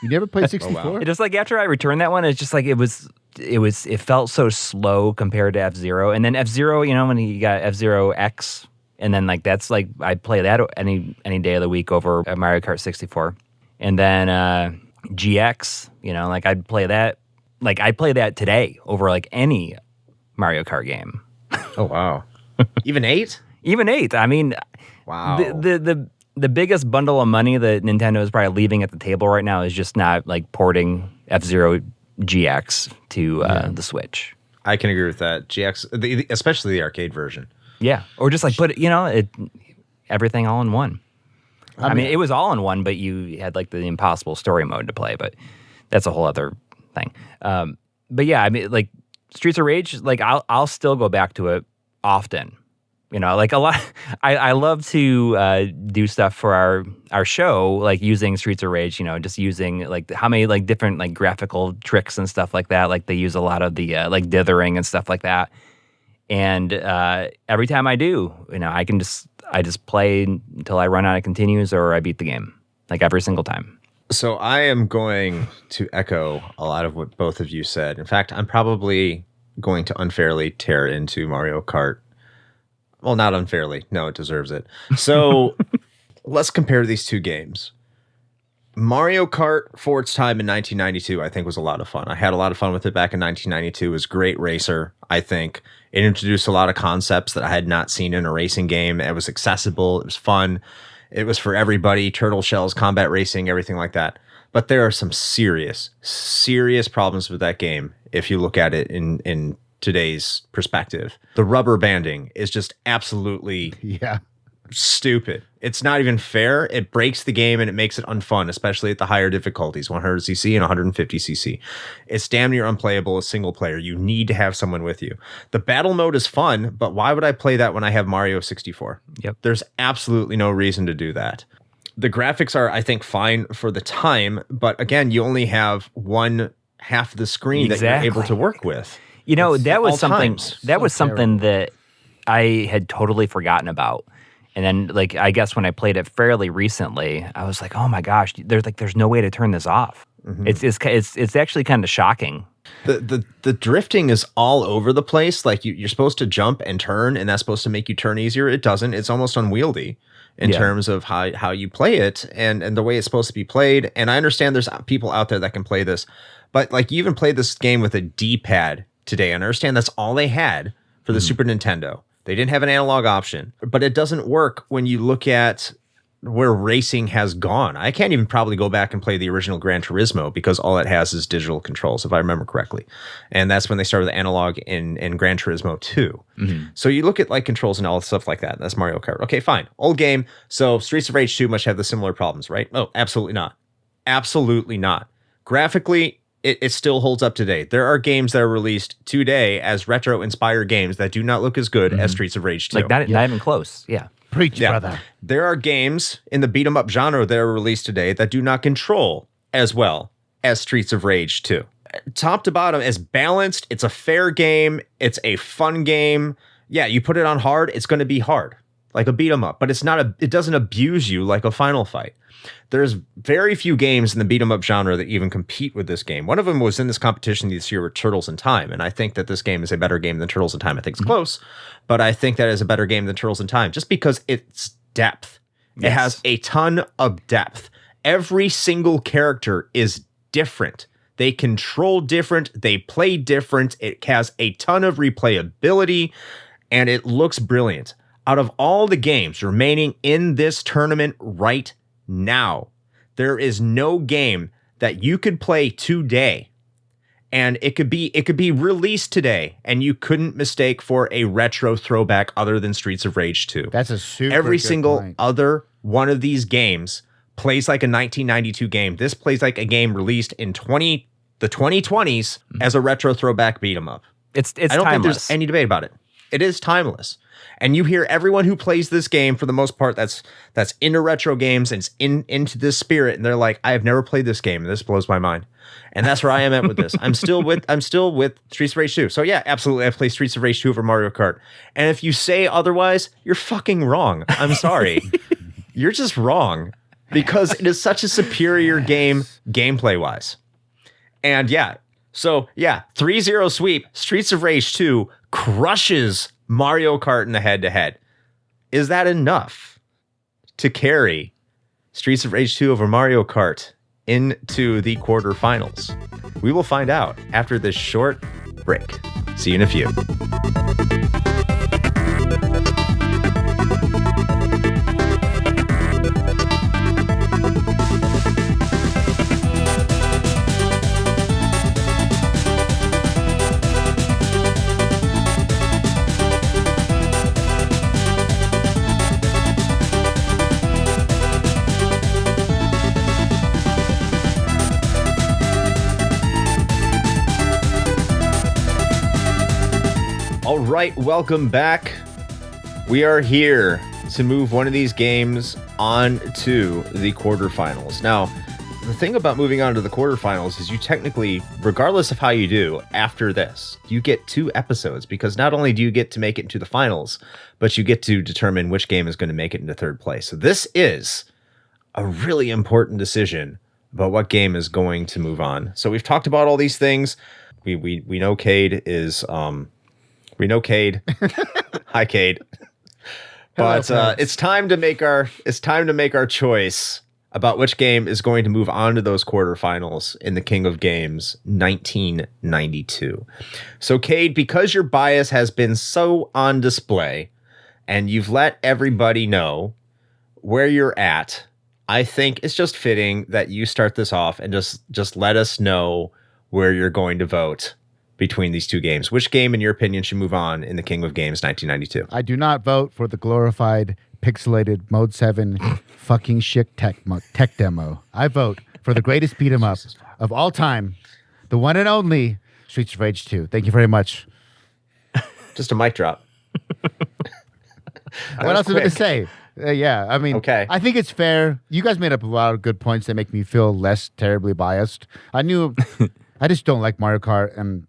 S3: You never played 64?
S1: Oh, wow.
S2: Just like after I returned that one, it's just like it felt so slow compared to F-Zero. And then F-Zero, when you got F-Zero X, and then like that's like I'd play that any day of the week over Mario Kart 64. And then GX, like I'd play that like I play that today over like any Mario Kart game.
S1: Oh wow. Even 8?
S2: Even 8. I mean,
S1: Wow.
S2: The biggest bundle of money that Nintendo is probably leaving at the table right now is just not like porting F-Zero GX to the Switch.
S1: I can agree with that. GX, especially the arcade version.
S2: Yeah, or just like put it, everything all in one. I mean, it was all in one, but you had like the impossible story mode to play. But that's a whole other thing. But yeah, I mean, like Streets of Rage, like I'll still go back to it often. Like a lot. I love to do stuff for our show, like using Streets of Rage. Just using like how many like different like graphical tricks and stuff like that. Like they use a lot of the like dithering and stuff like that. And every time I do, I just play until I run out of continues or I beat the game, like every single time.
S1: So I am going to echo a lot of what both of you said. In fact, I'm probably going to unfairly tear into Mario Kart. Well, not unfairly. No, it deserves it. So let's compare these two games. Mario Kart for its time in 1992, I think was a lot of fun. I had a lot of fun with it back in 1992. It was a great racer, I think. It introduced a lot of concepts that I had not seen in a racing game. It was accessible. It was fun. It was for everybody. Turtle shells, combat racing, everything like that. But there are some serious, serious problems with that game if you look at it in today's perspective. The rubber banding is just absolutely stupid. It's not even fair. It breaks the game and it makes it unfun, especially at the higher difficulties, 100cc and 150cc. It's damn near unplayable as single player. You need to have someone with you. The battle mode is fun, but why would I play that when I have Mario 64?
S2: Yep.
S1: There's absolutely no reason to do that. The graphics are, I think, fine for the time, but again, you only have one half of the screen that you're able to work with.
S2: That was something that I had totally forgotten about. And then, like, I guess when I played it fairly recently, I was like, "Oh my gosh, there's no way to turn this off." Mm-hmm. It's actually kind of shocking.
S1: The drifting is all over the place. Like you're supposed to jump and turn, and that's supposed to make you turn easier. It doesn't. It's almost unwieldy in terms of how you play it and the way it's supposed to be played. And I understand there's people out there that can play this, but like you even play this game with a D-pad today. And I understand that's all they had for the Super Nintendo. They didn't have an analog option, but it doesn't work when you look at where racing has gone. I can't even probably go back and play the original Gran Turismo because all it has is digital controls, if I remember correctly. And that's when they started the analog in Gran Turismo 2. Mm-hmm. So you look at like controls and all stuff like that. That's Mario Kart. Okay, fine. Old game. So Streets of Rage 2 must have the similar problems, right? Oh, absolutely not. Absolutely not. Graphically, it still holds up today. There are games that are released today as retro-inspired games that do not look as good as Streets of Rage 2.
S2: Like not even close. Yeah.
S3: Preach, brother.
S1: There are games in the beat-em-up genre that are released today that do not control as well as Streets of Rage 2. Top to bottom, as balanced, it's a fair game, it's a fun game. Yeah, you put it on hard, it's going to be hard, like a beat-em-up, but it doesn't abuse you like a Final Fight. There's very few games in the beat-em-up genre that even compete with this game. One of them was in this competition this year with Turtles in Time, and I think that this game is a better game than Turtles in Time. I think it's close, but I think that is a better game than Turtles in Time, just because it's depth. Yes. It has a ton of depth. Every single character is different. They control different. They play different. It has a ton of replayability, and it looks brilliant. Out of all the games remaining in this tournament right now, there is no game that you could play today and it could be released today and you couldn't mistake for a retro throwback other than Streets of Rage 2.
S3: That's a super
S1: Every
S3: good
S1: single
S3: point.
S1: other one of these games plays like a 1992 game. This plays like a game released in the 2020s as a retro throwback beat 'em up.
S2: It's
S1: I don't
S2: timeless.
S1: think there's any debate about it. It is timeless. And you hear everyone who plays this game, for the most part, that's into retro games and into this spirit, and they're like, I have never played this game, and this blows my mind. And that's where I am at with this. I'm still with Streets of Rage 2. So yeah, absolutely, I play Streets of Rage 2 over Mario Kart. And if you say otherwise, you're fucking wrong. I'm sorry. You're just wrong. Because it is such a superior game, gameplay-wise. And yeah, so yeah, 3-0 sweep, Streets of Rage 2 crushes Mario Kart in the head-to-head. Is that enough to carry Streets of Rage 2 over Mario Kart into the quarterfinals? We will find out after this short break. See you in a few. All right, welcome back. We are here to move one of these games on to the quarterfinals. Now, the thing about moving on to the quarterfinals is you technically, regardless of how you do after this, you get 2 episodes, because not only do you get to make it into the finals, but you get to determine which game is going to make it into third place. So this is a really important decision about what game is going to move on. So we've talked about all these things. We know Cade is... We know Cade. Hi, Cade. But it's time to make our choice about which game is going to move on to those quarterfinals in the King of Games 1992. So, Cade, because your bias has been so on display and you've let everybody know where you're at, I think it's just fitting that you start this off and just let us know where you're going to vote between these 2 games. Which game, in your opinion, should move on in the King of Games 1992?
S3: I do not vote for the glorified, pixelated Mode 7 fucking shit tech demo. I vote for the greatest beat 'em up of all time, the one and only Streets of Rage 2. Thank you very much.
S1: Just a mic drop.
S3: What else is there to say? Yeah, I mean,
S1: okay.
S3: I think it's fair. You guys made up a lot of good points that make me feel less terribly biased. I just don't like Mario Kart, and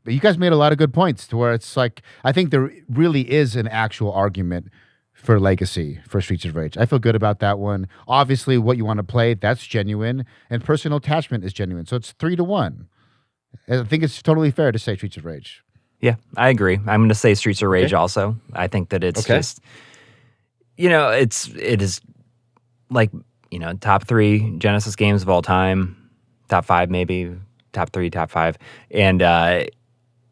S3: you guys made a lot of good points to where it's like, I think there really is an actual argument for legacy for Streets of Rage. I feel good about that one. Obviously, what you want to play, that's genuine, and personal attachment is genuine. So it's 3-1. I think it's totally fair to say Streets of Rage.
S2: Yeah, I agree. I'm going to say Streets of Rage also. I think that it's just, it is like, top 3 Genesis games of all time, top 5 maybe, top 3, top 5. And,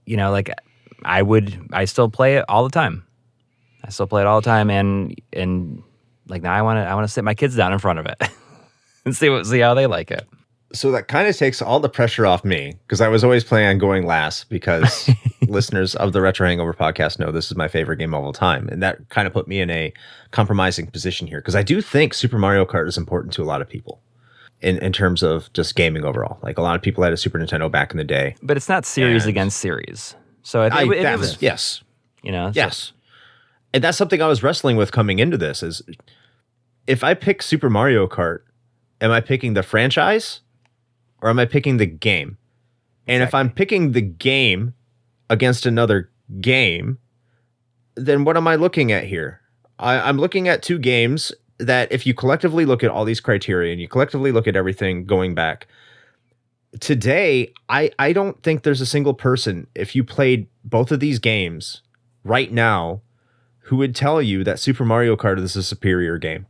S2: like I still play it all the time. And like now I want to sit my kids down in front of it and see how they like it.
S1: So that kind of takes all the pressure off me, because I was always planning on going last, because listeners of the Retro Hangover podcast know this is my favorite game of all time. And that kind of put me in a compromising position here, because I do think Super Mario Kart is important to a lot of people in terms of just gaming overall. Like, a lot of people had a Super Nintendo back in the day.
S2: But it's not series against series. So I think it was,
S1: yes.
S2: Yes.
S1: And that's something I was wrestling with coming into this, is if I pick Super Mario Kart, am I picking the franchise or am I picking the game? And if I'm picking the game against another game, then what am I looking at here? I'm looking at 2 games that, if you collectively look at all these criteria and you collectively look at everything going back, today, I don't think there's a single person, if you played both of these games right now, who would tell you that Super Mario Kart is a superior game.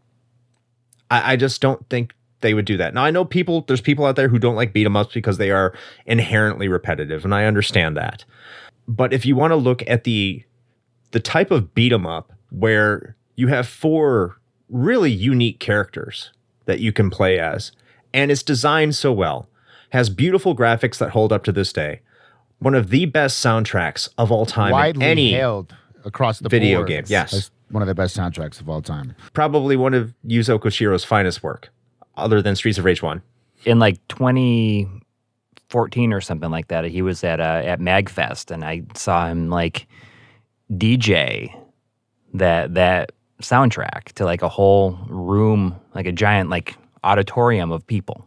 S1: I just don't think they would do that. Now, I know there's people out there who don't like beat 'em ups because they are inherently repetitive, and I understand that. But if you want to look at the type of beat 'em up where you have 4 really unique characters that you can play as, and it's designed so well, has beautiful graphics that hold up to this day, one of the best soundtracks of all time,
S3: widely
S1: in any
S3: hailed across the
S1: video
S3: board
S1: game. Yes,
S3: as one of the best soundtracks of all time.
S1: Probably one of Yuzo Koshiro's finest work, other than Streets of Rage 1.
S2: In like 2014 or something like that, he was at MagFest, and I saw him like DJ that soundtrack to like a whole room, like a giant like auditorium of people,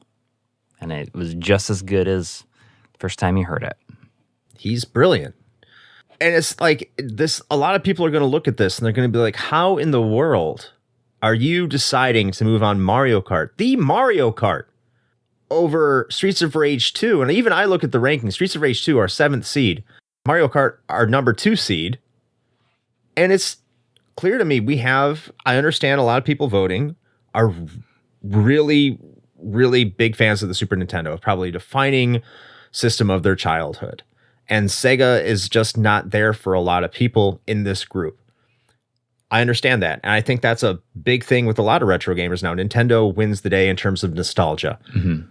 S2: and it was just as good as the first time you heard it.
S1: He's brilliant. And it's like this, a lot of people are going to look at this and they're going to be like, how in the world are you deciding to move on Mario Kart, the Mario Kart, over Streets of Rage 2? And even I look at the rankings. Streets of Rage 2 are 7th seed. Mario Kart are number 2 seed. And it's clear to me I understand a lot of people voting are really really big fans of the Super Nintendo, probably defining system of their childhood. And Sega is just not there for a lot of people in this group. I understand that. And I think that's a big thing with a lot of retro gamers now. Nintendo wins the day in terms of nostalgia.
S2: Mm-hmm.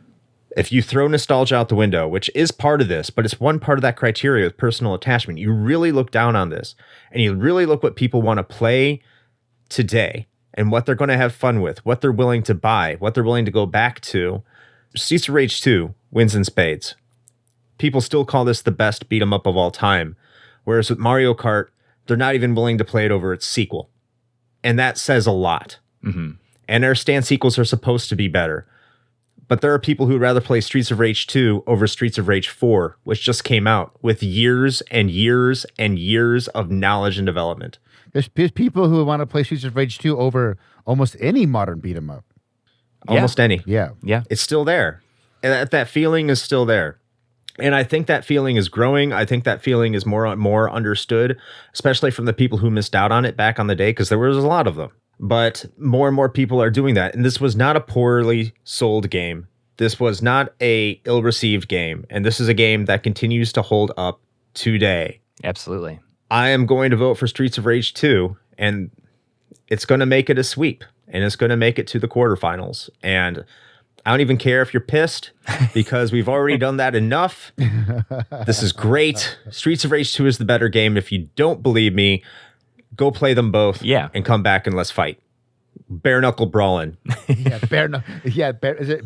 S1: If you throw nostalgia out the window, which is part of this, but it's one part of that criteria with personal attachment, you really look down on this and you really look what people want to play today and what they're going to have fun with, what they're willing to buy, what they're willing to go back to. Streets of Rage 2 wins in spades. People still call this the best beat 'em up of all time. Whereas with Mario Kart, they're not even willing to play it over its sequel. And that says a lot.
S2: Mm-hmm.
S1: And I understand sequels are supposed to be better. But there are people who'd rather play Streets of Rage 2 over Streets of Rage 4, which just came out with years and years and years of knowledge and development.
S3: There's people who want to play Streets of Rage 2 over almost any modern beat 'em up.
S1: Almost any.
S3: Yeah.
S2: Yeah.
S1: It's still there. And that feeling is still there. And I think that feeling is growing. I think that feeling is more understood, especially from the people who missed out on it back on the day, because there was a lot of them. But more and more people are doing that. And this was not a poorly sold game. This was not a ill-received game. And this is a game that continues to hold up today.
S2: Absolutely.
S1: I am going to vote for Streets of Rage 2, and it's going to make it a sweep, and it's going to make it to the quarterfinals. And I don't even care if you're pissed, because we've already done that enough. This is great. Streets of Rage 2 is the better game. If you don't believe me, go play them both and come back and let's fight. Bare knuckle brawling.
S3: Is it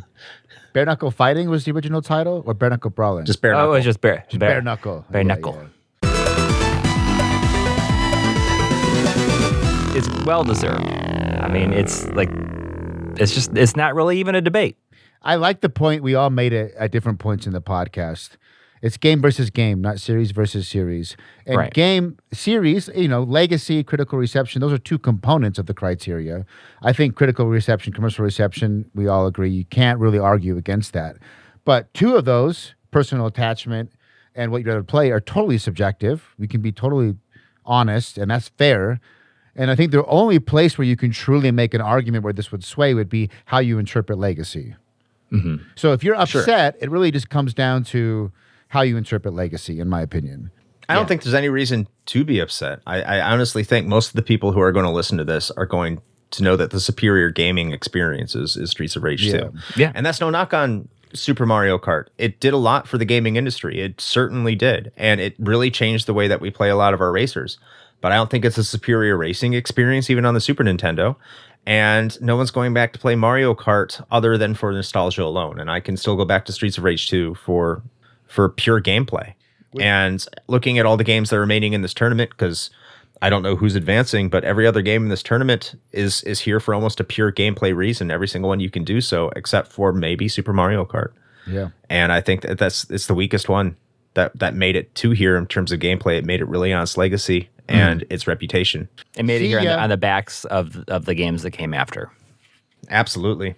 S3: Bare Knuckle Fighting was the original title, or Bare Knuckle Brawling?
S1: Just bare knuckle.
S2: Oh, it's just bare
S3: Knuckle.
S2: Bare knuckle. It's well deserved. I mean, it's not really even a debate.
S3: I like the point we all made it at different points in the podcast. It's game versus game, not series versus series. And
S2: right.
S3: Game, series, legacy, critical reception, those are two components of the criteria. I think critical reception, commercial reception, we all agree. You can't really argue against that. But two of those, personal attachment and what you'd rather play, are totally subjective. We can be totally honest, and that's fair. And I think the only place where you can truly make an argument where this would sway would be how you interpret legacy.
S2: Mm-hmm.
S3: So if you're upset, it really just comes down to how you interpret legacy, in my opinion.
S1: I don't think there's any reason to be upset. I honestly think most of the people who are going to listen to this are going to know that the superior gaming experience is Streets of Rage 2.
S2: Yeah.
S1: And that's no knock on Super Mario Kart. It did a lot for the gaming industry. It certainly did. And it really changed the way that we play a lot of our racers. But I don't think it's a superior racing experience, even on the Super Nintendo. And no one's going back to play Mario Kart other than for nostalgia alone. And I can still go back to Streets of Rage 2 for pure gameplay. And looking at all the games that are remaining in this tournament, because I don't know who's advancing, but every other game in this tournament is here for almost a pure gameplay reason. Every single one you can do so, except for maybe Super Mario Kart.
S3: Yeah.
S1: And I think it's the weakest one that made it to here in terms of gameplay. It made it really on its legacy and its reputation.
S2: It made it here on the backs of the games that came after.
S1: Absolutely.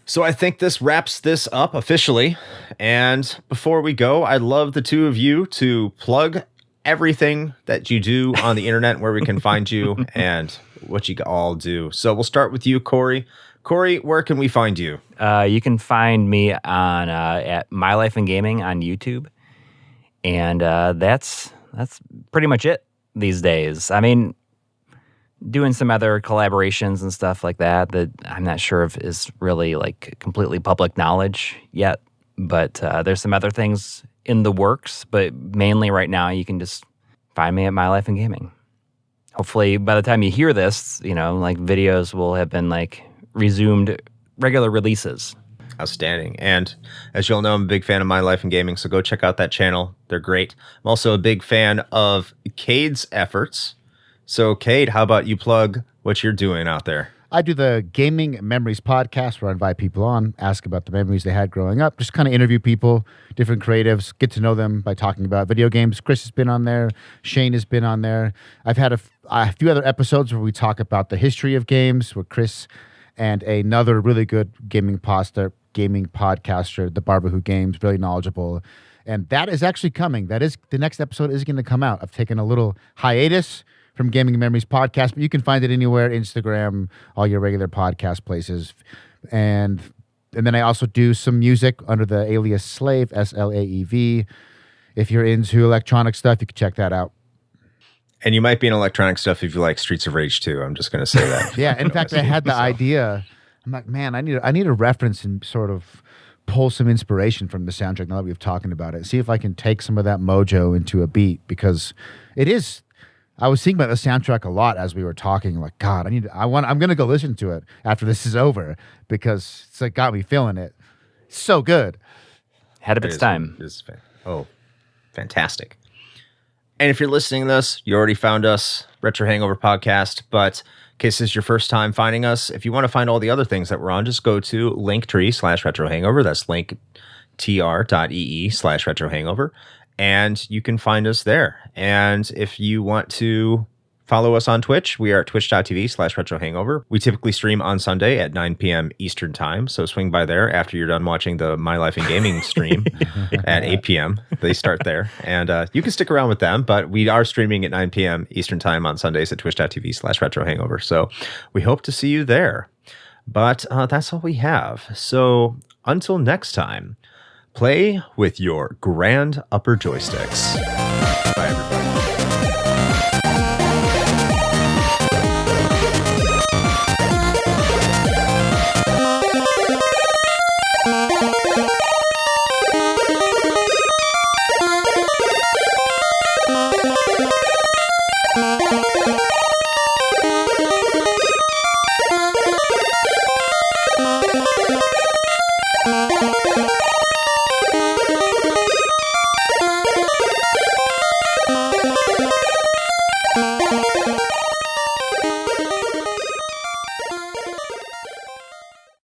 S1: So I think this wraps this up officially. And before we go, I'd love the two of you to plug everything that you do on the internet, where we can find you and what you all do. So we'll start with you, Corey. Corey, where can we find you?
S2: You can find me on at My Life in Gaming on YouTube. And that's pretty much it these days. I mean, doing some other collaborations and stuff like that I'm not sure if is really like completely public knowledge yet, but there's some other things in the works, but mainly right now you can just find me at My Life in Gaming. Hopefully by the time you hear this, like videos will have been like resumed regular releases.
S1: Outstanding. And as you'll know, I'm a big fan of My Life in Gaming, so go check out that channel. They're great. I'm also a big fan of Cade's efforts. So, Cade, how about you plug what you're doing out there?
S3: I do the Gaming Memories podcast, where I invite people on, ask about the memories they had growing up, just kind of interview people, different creatives, get to know them by talking about video games. Chris has been on there. Shane has been on there. I've had a few other episodes where we talk about the history of games with Chris and another really good gaming podcaster, the Barber Who Games, really knowledgeable. And that is actually coming. The next episode is going to come out. I've taken a little hiatus from Gaming Memories podcast, but you can find it anywhere, Instagram, all your regular podcast places. And And then I also do some music under the alias Slave, Slaev. If you're into electronic stuff, you can check that out.
S1: And you might be in electronic stuff if you like Streets of Rage 2. I'm just going to say that.
S3: Yeah, in fact, I had the idea. I'm like, man, I need a reference and sort of pull some inspiration from the soundtrack now that we've talking about it. See if I can take some of that mojo into a beat, because it is. I was thinking about the soundtrack a lot as we were talking. Like, God, I'm going to go listen to it after this is over, because it's like got me feeling it. So good.
S2: Ahead of its time.
S1: Fantastic. And if you're listening to this, you already found us, Retro Hangover Podcast. But in case this is your first time finding us, if you want to find all the other things that we're on, just go to Linktree/Retro Hangover. That's linktr.ee/Retro Hangover. And you can find us there. And if you want to follow us on Twitch, we are at twitch.tv/Retro Hangover. We typically stream on Sunday at 9 p.m. Eastern Time. So swing by there after you're done watching the My Life in Gaming stream at 8 p.m. They start there. And you can stick around with them, but we are streaming at 9 p.m. Eastern Time on Sundays at twitch.tv/Retro Hangover. So we hope to see you there. But that's all we have. So until next time, play with your grand upper joysticks. Bye, everybody.